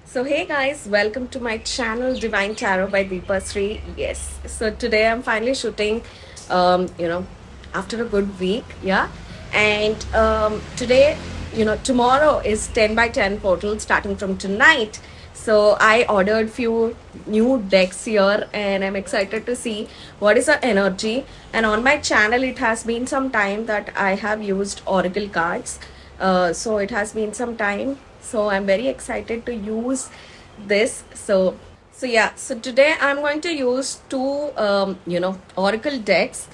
So hey guys, welcome to my channel Divine Tarot by Deepa Sri. Yes, so today I'm finally shooting after a good week, yeah. And today, tomorrow is 10 by 10 portal starting from tonight. So I ordered few new decks here and I'm excited to see what is the energy. And on my channel it has been some time that I have used oracle cards. So it has been some time, so I'm very excited to use this. So today I'm going to use two oracle decks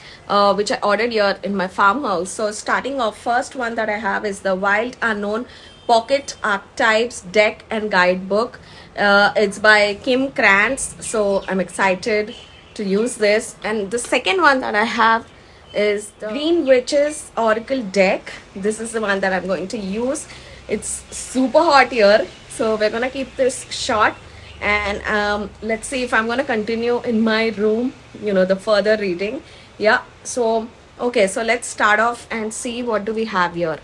which I ordered here in my farmhouse. So starting off, first one that I have is the Wild Unknown Pocket Archetypes Deck and Guidebook. It's by Kim Krantz, so I'm excited to use this. And the second one that I have is the Green Witches Oracle deck. This is the one that I'm going to use. It's super hot here, so we're gonna keep this short. And let's see if I'm gonna continue in my room, the further reading. Yeah, so okay, so let's start off and see what do we have here.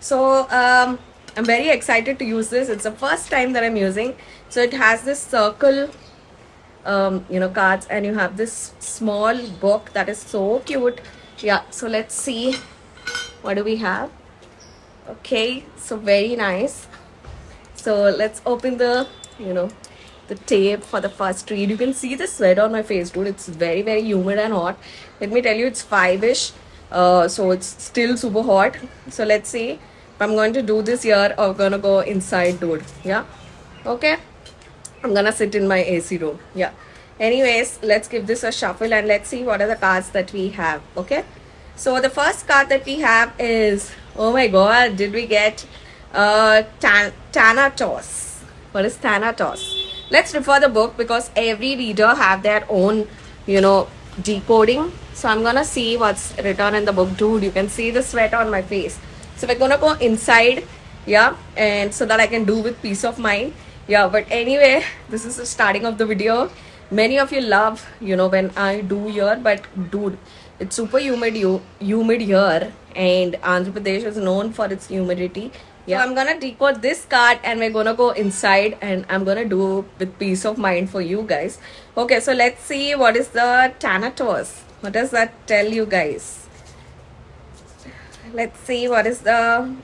So I'm very excited to use this. It's the first time that I'm using. So it has this circle cards, and you have this small book that is so cute. Yeah, so let's see what do we have. Okay, so very nice. So let's open the the tape for the first read. You can see the sweat on my face, dude. It's very, very humid and hot. Let me tell you, it's 5ish, so it's still super hot. So let's see if I'm going to do this here or I'm gonna go inside, dude. Yeah, okay, I'm gonna sit in my AC room. Yeah, anyways, let's give this a shuffle and let's see what are the cards that we have. Okay, so the first card that we have is, oh my god, did we get Thanatos? What is Thanatos? Let's refer the book because every reader have their own decoding. So I'm gonna see what's written in the book. Dude, you can see the sweat on my face. So we're gonna go inside, yeah, and so that I can do with peace of mind. Yeah, but anyway, this is the starting of the video. Many of you love when I do here, but dude, it's super humid here, and Andhra Pradesh is known for its humidity. Yeah, so I'm gonna decode this card and we're gonna go inside and I'm gonna do with peace of mind for you guys. Okay, so let's see what is the Thanatos. What does that tell you guys? Let's see what is the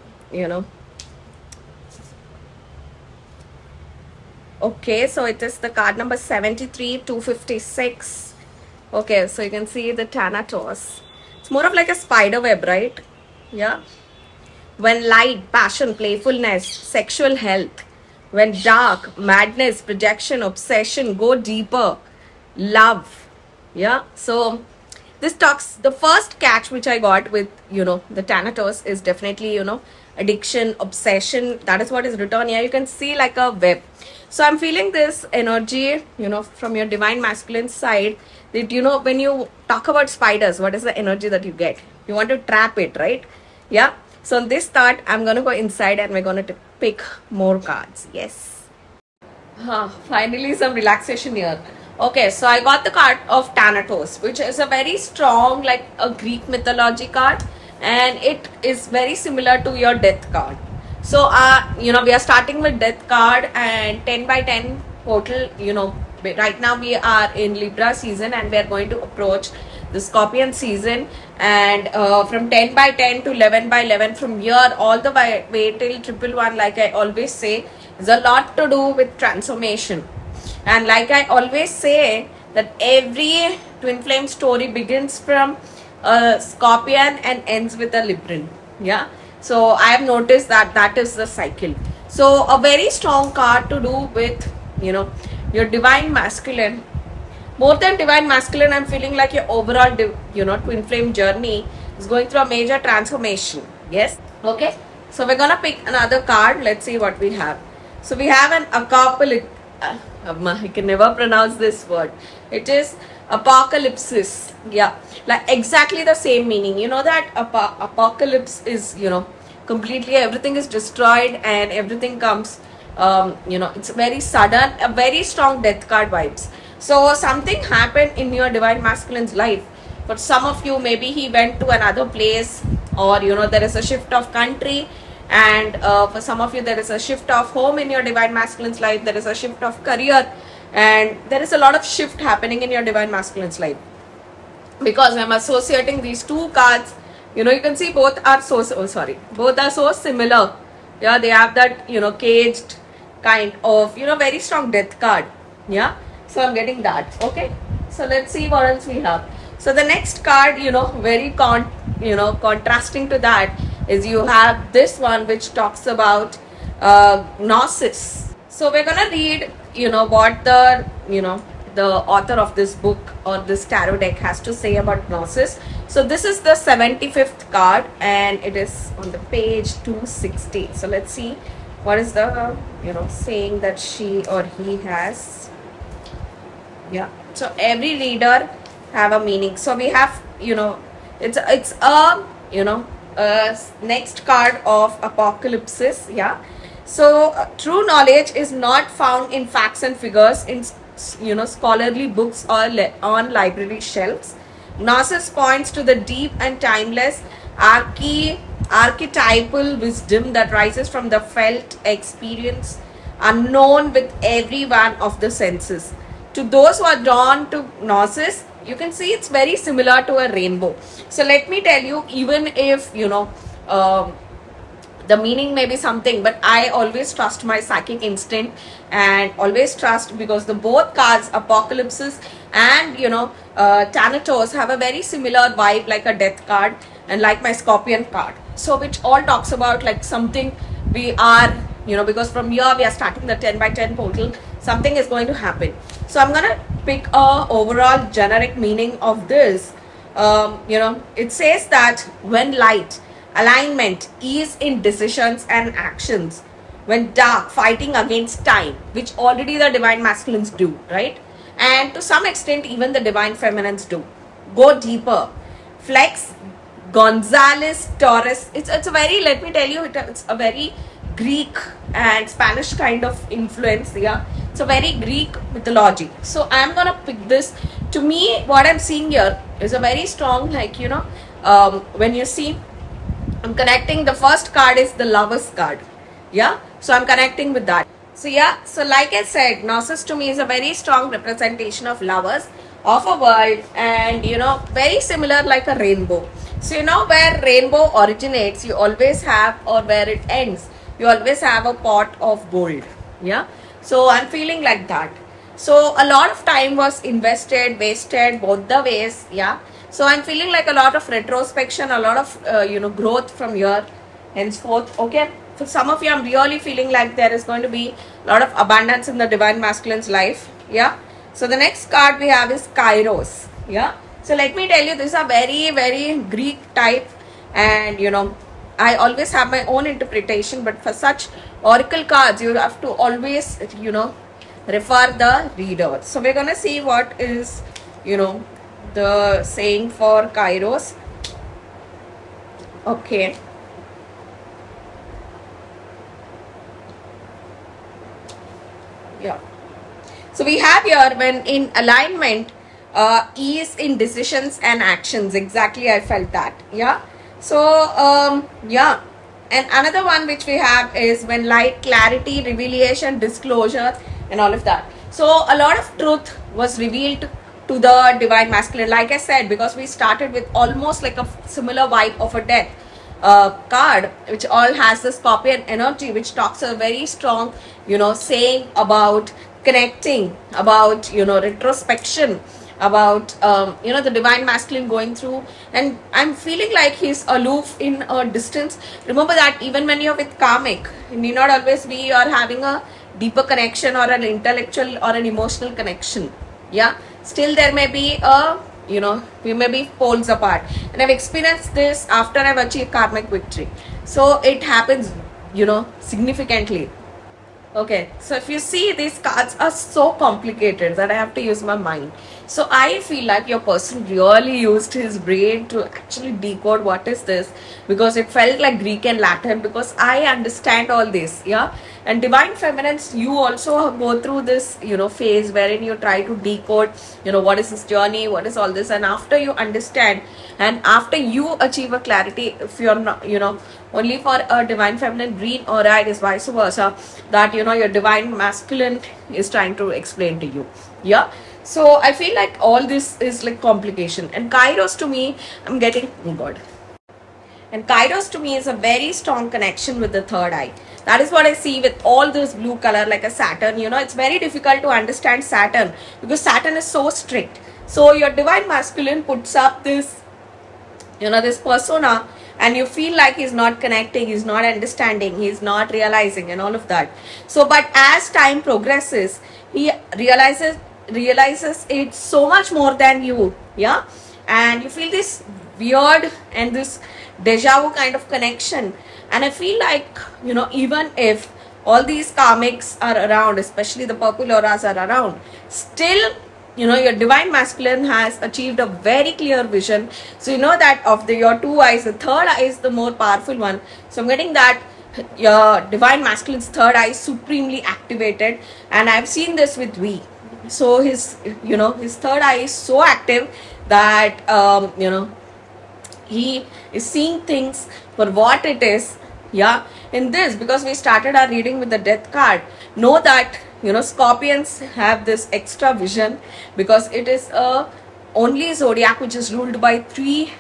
okay, so it is the card number 73-256. Okay, so you can see the Thanatos. It's more of like a spider web, right? Yeah. When light, passion, playfulness, sexual health. When dark, madness, projection, obsession, go deeper, love. Yeah, so this talks, the first catch which I got with the Thanatos is definitely addiction, obsession. That is what is written here. You can see like a web. So I'm feeling this energy from your divine masculine side, that when you talk about spiders, what is the energy that you get? You want to trap it, right? Yeah. So on this thought, I'm gonna go inside and we're gonna pick more cards. Yes. Finally some relaxation here. Okay, so I got the card of Thanatos, which is a very strong, like a Greek mythology card, and it is very similar to your death card. So we are starting with death card and 10 by 10 portal. Right now we are in Libra season and we are going to approach the Scorpion season, and from 10 by 10 to 11 by 11, from here all the way till 111, like I always say, is a lot to do with transformation. And like I always say, that every twin flame story begins from a Scorpion and ends with a Libran. Yeah, so I have noticed that that is the cycle. So a very strong card to do with, you know, your divine masculine. More than divine masculine, I'm feeling like your overall twin flame journey is going through a major transformation. Yes. Okay, so we're gonna pick another card. Let's see what we have. So we have an apocalypse. I can never pronounce this word. It is apocalypsis. Yeah, like exactly the same meaning. You know that apocalypse is, you know, completely everything is destroyed and everything comes. You know, it's very sudden, a very strong death card vibes. So something happened in your divine masculine's life. For some of you, maybe he went to another place, or you know, there is a shift of country, and for some of you there is a shift of home in your divine masculine's life. There is a shift of career, and there is a lot of shift happening in your divine masculine's life, because I'm associating these two cards. You know, you can see both are both are so similar. Yeah, they have that, you know, caged kind of, you know, very strong death card. Yeah, so I'm getting that. Okay, so let's see what else we have. So the next card, you know, very contrasting to that is you have this one, which talks about gnosis. So we're gonna read, you know, what the author of this book or this tarot deck has to say about gnosis. So this is the 75th card, and it is on the page 260. So let's see what is the, you know, saying that she or he has. Yeah, so every reader have a meaning. So we have, you know, it's a, you know, next card of apocalypsis. Yeah, so true knowledge is not found in facts and figures, in, you know, scholarly books or on library shelves. Gnosis points to the deep and timeless archetypal wisdom that rises from the felt experience, unknown with every one of the senses. To those who are drawn to gnosis, you can see it's very similar to a rainbow. So let me tell you, even if, you know, the meaning may be something, but I always trust my psychic instinct, and always trust, because the both cards, apocalypses and, you know, thanatos, have a very similar vibe, like a death card and like my scorpion card. So which all talks about like something we are, you know, because from here we are starting the 10 by 10 portal, something is going to happen. So I'm gonna pick a overall generic meaning of this. You know, it says that when light, alignment, ease in decisions and actions, when dark, fighting against time, which already the divine masculines do, right? And to some extent even the divine feminines do. Go deeper. Flex, Gonzalez, Taurus. It's a very, let me tell you, it's a very Greek and Spanish kind of influence. Yeah, it's a very Greek mythology. So I'm gonna pick this. To me, what I'm seeing here is a very strong, like, you know, when you see, I'm connecting, the first card is the Lover's card. Yeah, so I'm connecting with that. So yeah, so like I said, gnosis to me is a very strong representation of lovers, of a world, and, you know, very similar like a rainbow. So, you know, where rainbow originates, you always have, or where it ends, you always have a pot of gold. Yeah, so I'm feeling like that. So a lot of time was invested, wasted, both the ways. Yeah, so I'm feeling like a lot of retrospection, a lot of you know, growth from here henceforth. Okay, for some of you, I'm really feeling like there is going to be a lot of abundance in the divine masculine's life. Yeah, so the next card we have is Kairos. Yeah, so let me tell you, these are very, very Greek type, and, you know, I always have my own interpretation, but for such oracle cards, you have to always, you know, refer the reader. So we're gonna see what is, you know, the saying for Kairos. Okay. Yeah. So we have here, when in alignment, ease in decisions and actions. Exactly, I felt that. Yeah. So yeah, and another one which we have is when light, clarity, revelation, disclosure, and all of that. So a lot of truth was revealed to the divine masculine, like I said, because we started with almost like a similar vibe of a death card, which all has the scorpion energy, which talks a very strong, you know, saying about connecting, about, you know, retrospection, about the divine masculine going through, and I'm feeling like he's aloof in a distance. Remember that even when you're with karmic, it need not always be you're having a deeper connection or an intellectual or an emotional connection. Yeah, still there may be a we may be poles apart, and I've experienced this after I've achieved karmic victory. So it happens significantly. Okay, so if you see, these cards are so complicated that I have to use my mind. So I feel like your person really used his brain to actually decode what is this, because it felt like Greek and Latin, because I understand all this. Yeah, and divine feminines, you also go through this phase wherein you try to decode what is this journey, what is all this, and after you understand and after you achieve a clarity, if you're not only for a divine feminine, green aura, it is vice versa, that your divine masculine is trying to explain to you. Yeah, so I feel like all this is like complication. And Kairos, to me, I'm getting, oh god, and Kairos to me is a very strong connection with the third eye. That is what I see with all this blue color, like a Saturn. It's very difficult to understand Saturn because Saturn is so strict. So your divine masculine puts up this this persona, and you feel like he's not connecting, he's not understanding, he's not realizing, and all of that. So but as time progresses, he realizes it's so much more than you. Yeah, and you feel this weird and this deja vu kind of connection. And I feel like even if all these karmics are around, especially the purple auras are around, still your divine masculine has achieved a very clear vision. So that of your two eyes, the third eye is the more powerful one. So I'm getting that your divine masculine's third eye is supremely activated, and I've seen this with V. So his his third eye is so active that he is seeing things for what it is. Yeah, in this, because we started our reading with the death card, know that Scorpions have this extra vision, because it is a only zodiac which is ruled by 3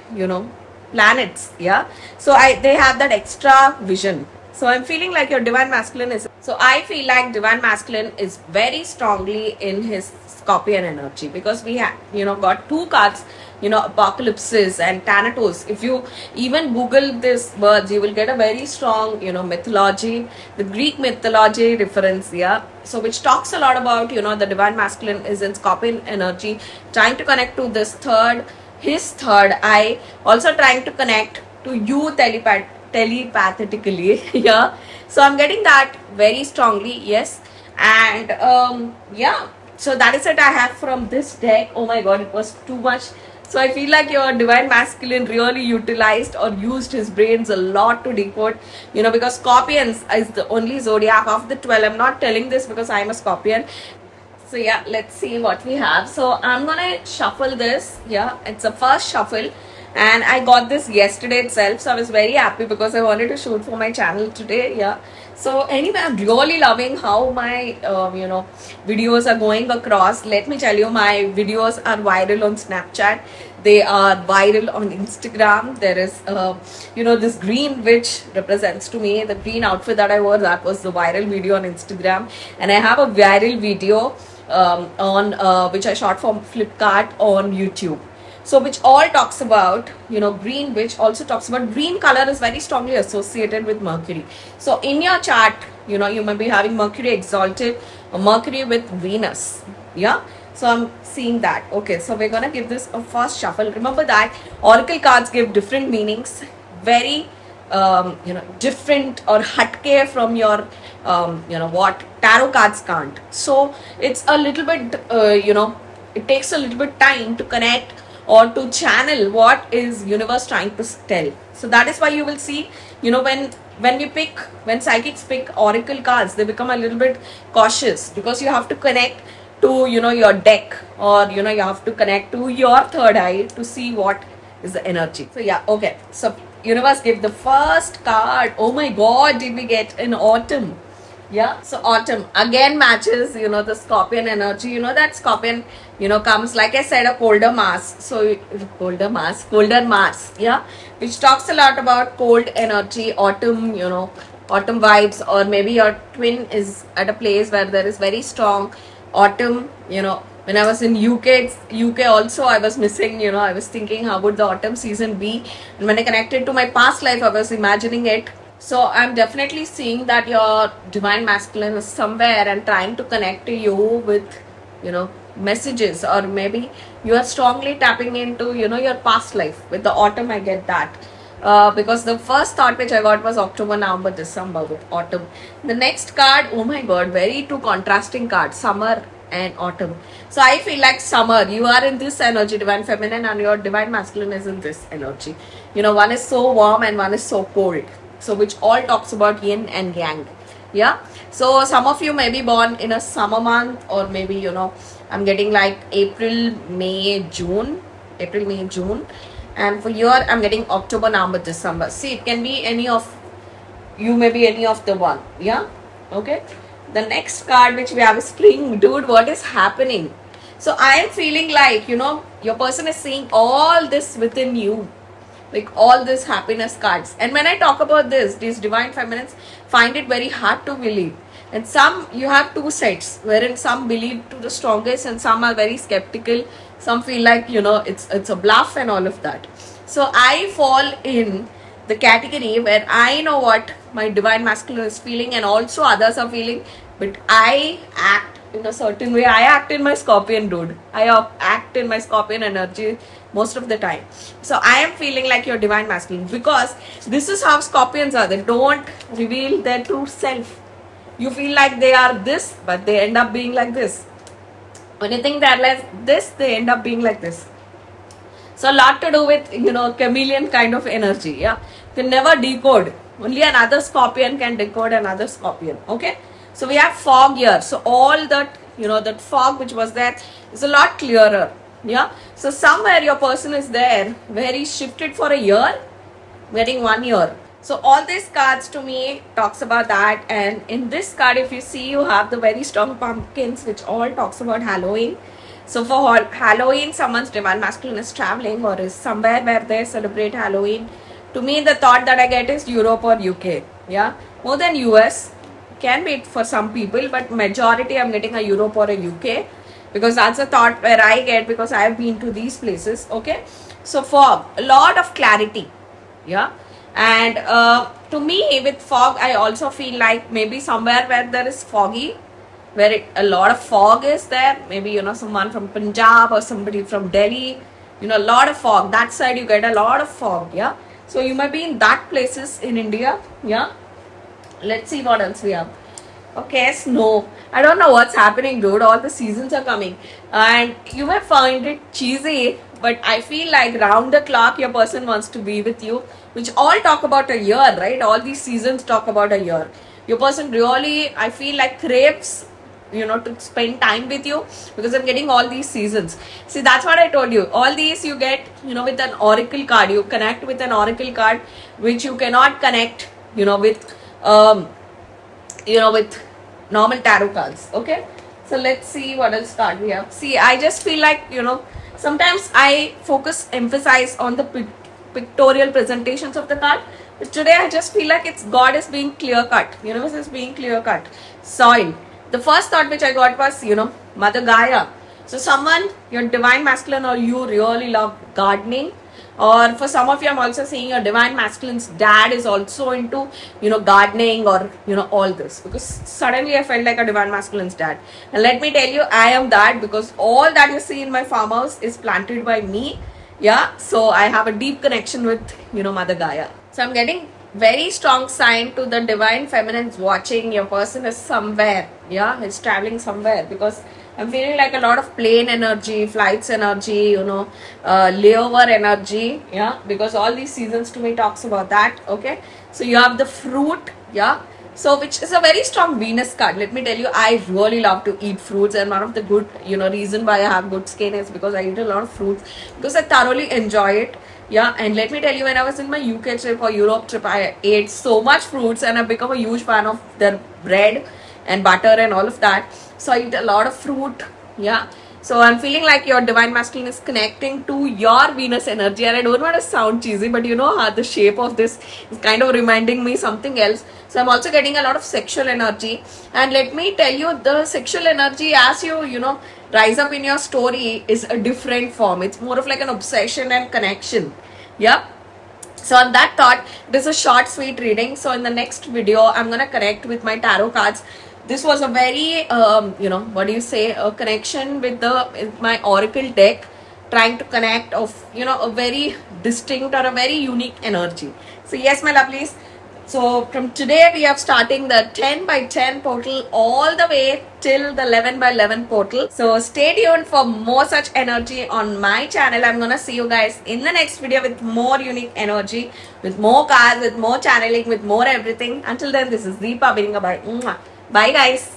planets. Yeah, so they have that extra vision. So I'm feeling like your divine masculine is, so I feel like divine masculine is very strongly in his Scorpion energy, because we have got 2 cards, apocalypses and thanatos. If you even Google these words, you will get a very strong mythology, the Greek mythology reference. Yeah, so which talks a lot about the divine masculine is in Scorpion energy, trying to connect to this his third eye, also trying to connect to you telepathically. Yeah, so I'm getting that very strongly. Yes, and yeah, so that is it I have from this deck. Oh my god, it was too much. So I feel like your divine masculine really utilized or used his brains a lot to decode, because Scorpions is the only zodiac of the 12. I'm not telling this because I'm a Scorpion. So yeah, let's see what we have. So I'm gonna shuffle this. Yeah, it's a first shuffle, and I got this yesterday itself, so I was very happy because I wanted to shoot for my channel today. Yeah, so anyway, I'm really loving how my videos are going across. Let me tell you, my videos are viral on Snapchat, they are viral on Instagram. There is this green which represents to me the green outfit that I wore, that was the viral video on Instagram. And I have a viral video on which I shot from Flipkart on YouTube. So which all talks about green, which also talks about green color is very strongly associated with Mercury. So in your chart, you may be having Mercury exalted or Mercury with Venus. Yeah, so I'm seeing that. Okay, so we're gonna give this a first shuffle. Remember that oracle cards give different meanings, very different or hatke from your what tarot cards can't. So it's a little bit it takes a little bit time to connect or to channel what is universe trying to tell. So that is why you will see when psychics pick oracle cards, they become a little bit cautious, because you have to connect to your deck, or you have to connect to your third eye to see what is the energy. So yeah, okay, so universe give the first card. Oh my god, did we get an autumn? Yeah, so autumn again matches the Scorpion energy. That Scorpion comes, like I said, a colder Mars. So colder Mars, yeah, which talks a lot about cold energy, autumn, autumn vibes. Or maybe your twin is at a place where there is very strong autumn When I was in UK also, I was missing, I was thinking how would the autumn season be. And when I connected to my past life, I was imagining it. So I'm definitely seeing that your divine masculine is somewhere and trying to connect to you with, messages, or maybe you are strongly tapping into, your past life. With the autumn, I get that. Because the first thought which I got was October, November, December with autumn. The next card, oh my god, very two contrasting cards, summer and autumn. So I feel like summer, you are in this energy, divine feminine, and your divine masculine is in this energy. One is so warm and one is so cold. So which all talks about yin and yang. Yeah. So some of you may be born in a summer month, or maybe, I'm getting like April, May, June. And for your, I'm getting October, November, December. See, it can be any of, you may be any of the one. Yeah. Okay. The next card which we have is spring. Dude, what is happening? So I am feeling like, your person is seeing all this within you. Like all this happiness cards. And when I talk about this, these divine feminines find it very hard to believe. And some, you have two sets, wherein some believe to the strongest and some are very skeptical. Some feel like, it's a bluff and all of that. So I fall in the category where I know what my divine masculine is feeling and also others are feeling. But I act in a certain way. I act in my scorpion, dude. I act in my scorpion energy most of the time. So I am feeling like your divine masculine, because this is how scorpions are. They don't reveal their true self. You feel like they are this, but they end up being like this. When you think they're like this, they end up being like this. So a lot to do with, chameleon kind of energy. Yeah. They never decode. Only another scorpion can decode another scorpion. Okay. So we have fog here. So all that, that fog which was there is a lot clearer. Yeah. So somewhere your person is there where he shifted for a year, getting 1 year. So all these cards to me talks about that. And in this card, if you see, you have the very strong pumpkins, which all talks about Halloween. So for Halloween, someone's divine masculine is traveling or is somewhere where they celebrate Halloween. To me, the thought that I get is Europe or UK. Yeah. More than US. Can be for some people, but majority I'm getting a Europe or a UK, because that's a thought where I get, because I have been to these places. Okay. So fog, a lot of clarity. Yeah. And to me, with fog, I also feel like maybe somewhere where there is foggy, where a lot of fog is there. Maybe, someone from Punjab or somebody from Delhi, a lot of fog. That side you get a lot of fog. Yeah. So you might be in that places in India. Yeah. Let's see what else we have. Okay, snow. I don't know what's happening, dude. All the seasons are coming. And you may find it cheesy, but I feel like round the clock your person wants to be with you, which all talk about a year, right? All these seasons talk about a year. Your person really, I feel like, craves, to spend time with you, because I'm getting all these seasons. See, that's what I told you. All these you get, with an oracle card. You connect with an oracle card, which you cannot connect, with with normal tarot cards. Okay, so let's see what else card we have. See, I just feel like, sometimes I emphasize on the pictorial presentations of the card, but today I just feel like God is being clear cut. Universe is being clear cut. Soil. The first thought which I got was, Mother Gaia. So someone, your divine masculine or you really love gardening. Or for some of you, I'm also seeing your divine masculine's dad is also into, gardening or, all this. Because suddenly I felt like a divine masculine's dad. And let me tell you, I am that, because all that you see in my farmhouse is planted by me. Yeah. So I have a deep connection with, Mother Gaia. So I'm getting very strong sign to the divine feminine's watching. Your person is somewhere. Yeah. He's traveling somewhere, because I'm feeling like a lot of plane energy, flights energy, layover energy. Yeah, because all these seasons to me talks about that. Okay, so you have the fruit. Yeah, so which is a very strong Venus card. Let me tell you, I really love to eat fruits, and one of the good, reason why I have good skin is because I eat a lot of fruits, because I thoroughly enjoy it. Yeah, and let me tell you, when I was in my UK trip or Europe trip, I ate so much fruits, and I've become a huge fan of their bread and butter and all of that. So I eat a lot of fruit. Yeah. So I'm feeling like your divine masculine is connecting to your Venus energy, and I don't want to sound cheesy, but you know how the shape of this is kind of reminding me something else. So I'm also getting a lot of sexual energy, and let me tell you, the sexual energy, as you know, rise up in your story, is a different form. It's more of like an obsession and connection. Yeah. So on that thought, this is a short sweet reading. So in the next video, I'm gonna connect with my tarot cards. This was a very you know, what do you say, a connection with my oracle deck, trying to connect of, you know, a very distinct or a very unique energy. So yes, my lovelies, so from today we are starting the 10 by 10 portal all the way till the 11 by 11 portal. So stay tuned for more such energy on my channel. I'm gonna see you guys in the next video with more unique energy, with more cards, with more channeling, with more everything. Until then, this is Deepa bidding a bye. Bye guys.